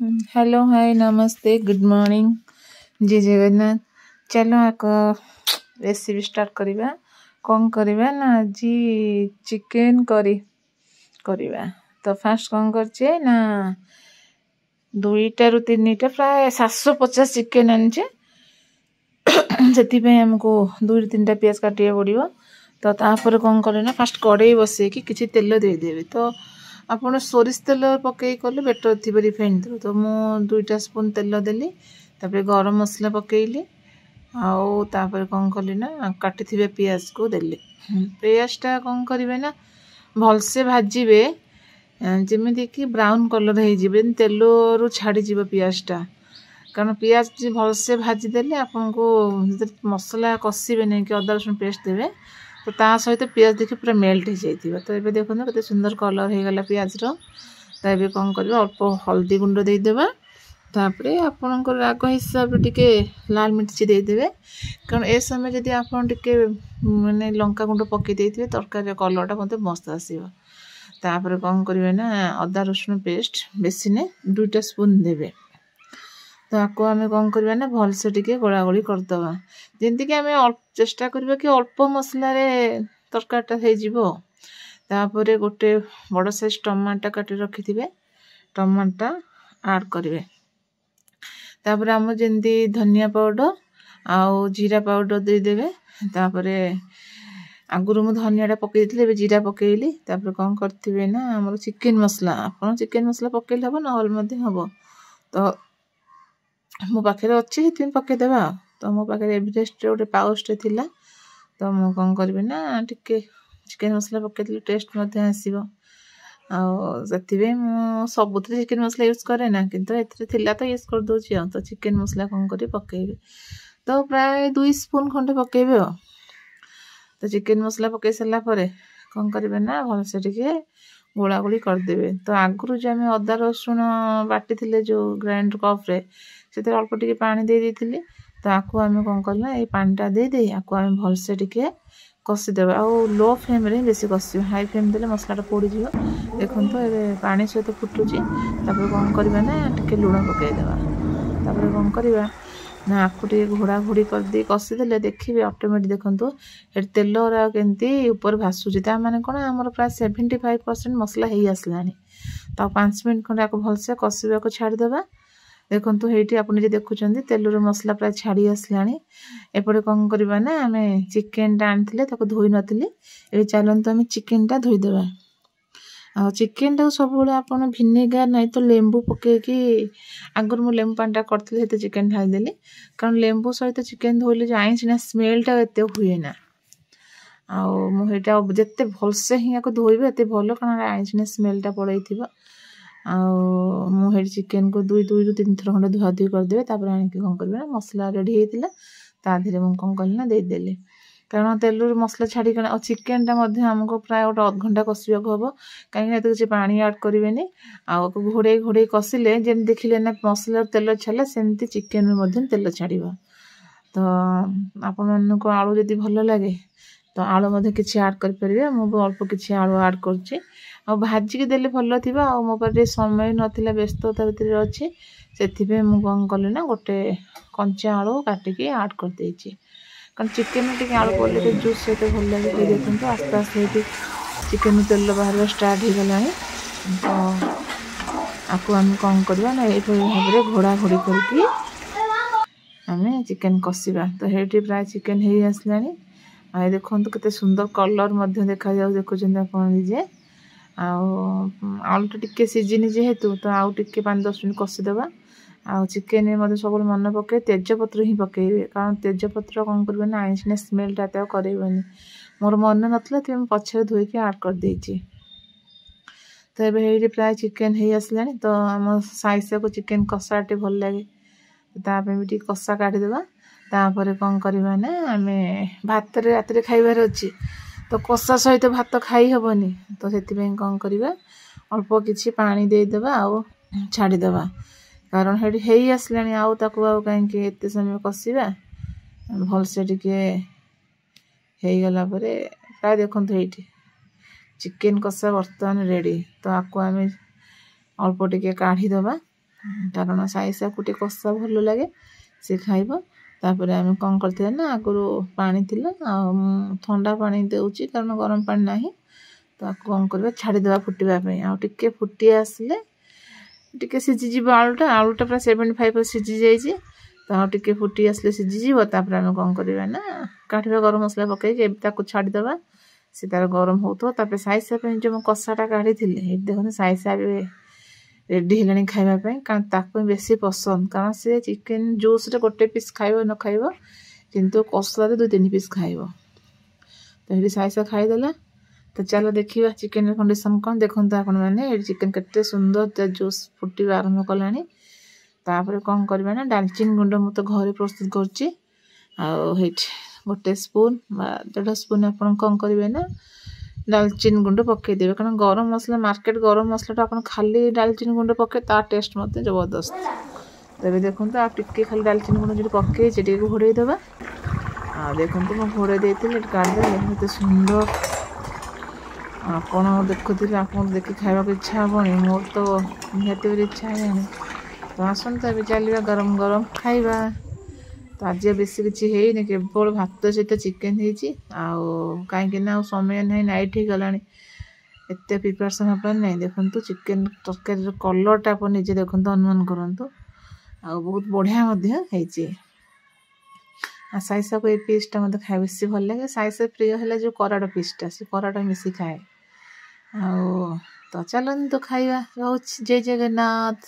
Hello hi नमस्ते good morning जय जगन्नाथ। चलो आक रेसिपी स्टार्ट करिबा। कौन करिबा ना जी चिकन करी करिबा। तो फास्ट कौन करछे ना 2टा रु 3टा प्राय 750 चिकन आनछे। सेति पे हमको 2 रु 3टा प्याज काटिया पड़िबो। तो तापर कौन करे ना फास्ट कड़ाई बसे कि किछि तेल दे देबे। तो आपण सोरिष तेल पकई कले बेटर थी रिफाइंड तेल। तो मु 2टा स्पून तेल देली तापर गरम मसला पकईली आउ तापर कौन कली ना काटी थिबे प्याज को देली। प्याजटा कौन करिवे ना भलसे भाजीबे जेमिति कि ब्राउन कलर हे जिबे तेल रु छाड़ी जिवो प्याजटा। कारण प्याज भलसे भाजी देले आपन को मसला कसीबे नहीं कि अदा रसुन पेस्ट देबे। तो ता सहित प्याज देखि पूरा मेल्ट हो जाइथिबा। तो एबे देखो केते सुंदर कलर हे गला प्याज रो। तो एबे कोन करबा अल्प हल्दी गुंड दे देबा। तापरे आपन को राग हिसाब टिके लाल मिर्ची दे देबे। कारण ए समय जदी आपन टिके माने लंका गुंड पके देथिबे तरकारी कलरटा मते मस्त आसीबो। तापरे कोन करिवे ना अदा रसुन पेस्ट बेसी ने 2टा स्पून देबे। तो आपको आमे कौन करबा ना भल से टिके गोला गोली कर दबा। जेंति कि आमे चेष्टा करबा कि अल्प मसला रे तरकारीटा हे जिवो। तापरे गोटे बड़ साइज टमाटर काटी रखिथिबे टमाटर ऐड करिवे। तापरे हम जेंति धनिया पाउडर आउ जीरा पाउडर दे देबे। तापरे आगुरु मु धनियाटा पकई दिले बे जीरा पकईली। तापरे कौन करथिबे ना हमर चिकन मसला आपण चिकन मसला पकईले हबो न हल मध्ये हबो। तो मो पाखे अच्छे हितिन पके देबा। तो मो पाखे एवरेस्ट गोटे पाउच थिला। तो मु कौन करबे ना टिके चिकन मसला पके दिले टेस्ट मध्ये आसीबो। आ सेतिबे मु सबुतरे चिकन मसला यूज करे ना किंतु एथरे थिला तो यूज कर दोची। तो चिकन मसला कौन करी पकेबे। तो प्राय 2 स्पून खंडे पकेबे। तो चिकन मसला पके सला परे कौन करबे ना भल से टिके गोला गोली कर देबे। तो आगुरु जे हम अदा रसुन बाटी थिले जो ग्राइंडर कप रे सेते अल्प टिके पानी दे देथिले। तो आकु आमे कोन करला ए पानीटा दे दे आकु आमे भल से टिके कसी देबा। आ लो फ्लेम रे बेसी कसी हाई फ्लेम देले मसलाटा पोड़ी जिवो। देखन तो एबे पानी सहित फुटुची। तापर कोन करबा ना टिके लूण पके देबा। तापर कोन करबा ना आकु टिके घोड़ा घोड़ी कर दे कसी देले देखिबे ऑटोमेटिक देखन तो ए तेल रा केंती ऊपर भासुची। ता माने कोन हमर प्राय 75% मसला हेई आसलानी। तो 5 मिनिट खंडे आकु भल से कसीबा को छाड़ी देबा। देखन तो हेटी आपण जे देखुचंदी तेल रो मसला प्राय छाड़ी आसलानी। एपडे कोन करबा ना हमें चिकन टा आनथिले ताको धोई नथिले। ए चलन तो हमें चिकन टा धोई देबा। आ चिकन टा सब बेले आपण विनेगर नै तो लेंबू पके कि आगर मु लेंबू पानी टा करथिले हेते चिकन ढाई देली। कारण लेंबू सहित चिकन धोइले जे आइसिना स्मेल टा एते हुए ना। आ मु हेटा जत्ते भल से हिया को धोइबे एते भलो कारण आइसिना स्मेल टा पड़ैथिबो। आ मु हेड चिकन को 2 रु 3 थर खंडे धुआ धुई कर देबे। तापर आनि के कोन करबे ना मसला रेडी हेतिला ता धीरे मु कोन करली ना दे देली। कारण तेल रो मसला छाड़ी कना चिकन टा मध्ये हमको प्राय 1 घंटा कसिया को हबो। काहे एते जे पानी ऐड करिवेनी आ घोड़े घोड़े कसिले जेम देखिले ना मसला तेल छाला सेमती चिकन में मध्ये तेल छाड़ीबो। तो आपन मन को आलू जदी भलो लागे तो आलू मध्ये किछि ऐड कर परिबे। मु अल्प किछि आलू ऐड करछि। आ भाजी के देले भलो थिबा। आ मो पर समय नथिला व्यस्तता भितर अछि सेथि पे मु कोन करले ना गोटे कंचा आलू काटि के ऐड कर देछि। कारण चिकन में टिके आलू पड़ले के जूस से भल लागे। कि देखन तो आस्ते आस्ते हेटी चिकन तेल बाहर स्टार्ट हो गलानी। तो आकु हम कोन करबा ना ए भाबरे घोड़ा घोड़ी करके हमें चिकन कसीबा। तो हेटी प्राय चिकन हे आसलानी। आ देखन तो केते सुंदर कलर मध्ये देखा जाउ देखुचन आपन जे। आलू टिके सीजिनी जेहेतु तो आउ टिके 5-10 मिनिट कसी देबा। आ चिकन में मध्ये सब मन पके तेजपत्र ही पकेबे। कारण तेजपत्र कोन करबे ना आइसने स्मेल टा त करेबनी। मोर मन नथला ते हम पछे धोई के ऐड कर देछि। तो एबे हेडी प्राय चिकन हे आसलानी। तो हम साइसा को चिकन कसाटे भल लागे ता पे भी कसा काटी देबा। तापरे कोन करबा ना हमें भात रे रात रे खाइबार अछि। तो कसा सहित भात खाई हबनी। तो सेति पे कोन करबा अल्प किछि पानी दे देबा आ छाड़ी देबा। कारण हेडी हेई आसलानी आउ ताको आउ काहे के एते समय कसीबा भल से टिके हेई गला परे प्राय देखन तो हेटी चिकन कसा वर्तमान रेडी। तो आको हमें अल्प टिके काढ़ी देबा। कारण साईसाକୁ ଟିକେ କଷା ଭଲ ଲାଗେ ସେ ଖାଇବ। ତାପରେ ଆମେ କ'ଣ କରିଥିବା ନା ଆଗରୁ ପାଣି ଥିଲା ଆଉ ଥଣ୍ଡା ପାଣି ଦେଉଛି କାରଣ ଗରମ ପାଣି ନାହିଁ। ତାକୁ କ'ଣ କରିବା ଛାଡ଼ିଦେବା ଫୁଟିବା ପାଇଁ। ଆଉ ଟିକେ ଫୁଟି ଆସିଲେ ଟିକେ ସିଝିଯିବ ଆଳୁଟା ପୁରା 75% ସିଝି ଯାଇଛି। ତ ଆଉ ଟିକେ ଫୁଟି ଆସିଲେ ସିଝିଯିବ। ତାପରେ ଆମେ କ'ଣ କରିବା ନା କାଢ଼ିବା ଗରମ ମସଲା ପକାଇକି ଏବେ ତାକୁ ଛାଡ଼ିଦେବା। ସେ ତାର ଗରମ ହେଉଥିବ। ତାପରେ ସାଇସା ପାଇଁ ଯେଉଁ ମୁଁ କଷାଟା କାଢ଼ିଥିଲି ଏଇଠି ଦେଖନ୍ତୁ ସାଇସା ଏବେ ରେଡ଼ି ହେଲାଣି ଖାଇବା ପାଇଁ। କାରଣ ତାକୁ ବେଶୀ ପସନ୍ଦ କାରଣ ସେ ଚିକେନ୍ ଜୁସ୍ରେ ଗୋଟେ ପିସ୍ ଖାଇବ ନ ଖାଇବ କିନ୍ତୁ କଷାରେ 2-3 ପିସ୍ ଖାଇବ। ତ ଏଠି ସାଇସା ଖାଇଦେଲା। ତ ଚାଲ ଦେଖିବା ଚିକେନ୍ର କଣ୍ଡିସନ୍ କ'ଣ। ଦେଖନ୍ତୁ ଆପଣମାନେ ଏଠି ଚିକେନ୍ କେତେ ସୁନ୍ଦର ତା ଜୁସ୍ ଫୁଟିବା ଆରମ୍ଭ କଲାଣି। ତାପରେ କ'ଣ କରିବା ନା ଡାଲଚିନି ଗୁଣ୍ଡ ମୁଁ ତ ଘରେ ପ୍ରସ୍ତୁତ କରୁଛି। ଆଉ ଏଇଠି 1 ସ୍ପୁନ୍ ବା 1.5 ସ୍ପୁନ୍ ଆପଣ କ'ଣ କରିବେ ନା ଡାଲଚିନି ଗୁଣ୍ଡ ପକାଇଦେବେ। କାରଣ ଗରମ ମସଲା ମାର୍କେଟ ଗରମ ମସଲାଟା ଆପଣ ଖାଲି ଡାଲଚିନି ଗୁଣ୍ଡ ପକାଇ ତା ଟେଷ୍ଟ ମୋତେ ଜବରଦସ୍ତ। ତେବେ ଦେଖନ୍ତୁ ଆଉ ଟିକେ ଖାଲି ଡାଲଚିନି ଗୁଣ୍ଡ ଯଦି ପକାଇଛି ଟିକେ ଘୋଡ଼େଇ ଦେବା। ଆଉ ଦେଖନ୍ତୁ ମୁଁ ଘୋଡ଼େଇ ଦେଇଥିଲି ଏଠି କାଢ଼ିଦେଲେ ଏତେ ସୁନ୍ଦର। ଆପଣ ଦେଖୁଥିଲେ ଆପଣଙ୍କୁ ଦେଖି ଖାଇବାକୁ ଇଚ୍ଛା ହେବନି। ମୋର ତ ନିହାତି ଭାବରେ ଇଚ୍ଛା ହେଲାଣି। ତ ଆସନ୍ତୁ ଏବେ ଚାଲିବା ଗରମ ଗରମ ଖାଇବା। ତ ଆଜି ବେଶୀ କିଛି ହେଇନି କେବଳ ଭାତ ସହିତ ଚିକେନ୍ ହେଇଛି। ଆଉ କାହିଁକିନା ଆଉ ସମୟ ନାହିଁ ନାଇଟ୍ ହେଇଗଲାଣି ଏତେ ପ୍ରିପାରେସନ୍ ହେବାର ନାହିଁ। ଦେଖନ୍ତୁ ଚିକେନ୍ ତରକାରୀର କଲର୍ଟା ଆପଣ ନିଜେ ଦେଖନ୍ତୁ ଅନୁମାନ କରନ୍ତୁ। ଆଉ ବହୁତ ବଢ଼ିଆ ମଧ୍ୟ ହେଇଛି। ଆଉ ସାଇସାକୁ ଏଇ ପିସ୍ଟା ମୋତେ ଖାଇବା ବେଶୀ ଭଲ ଲାଗେ। ସାଇସା ପ୍ରିୟ ହେଲା ଯେଉଁ କରାଟ ପିସ୍ଟା ସେ କରାଟ ମିଶି ଖାଏ। ଆଉ ତ ଚାଲନ୍ତୁ ଖାଇବା। ରହୁଛି ଜୟ ଜଗନ୍ନାଥ।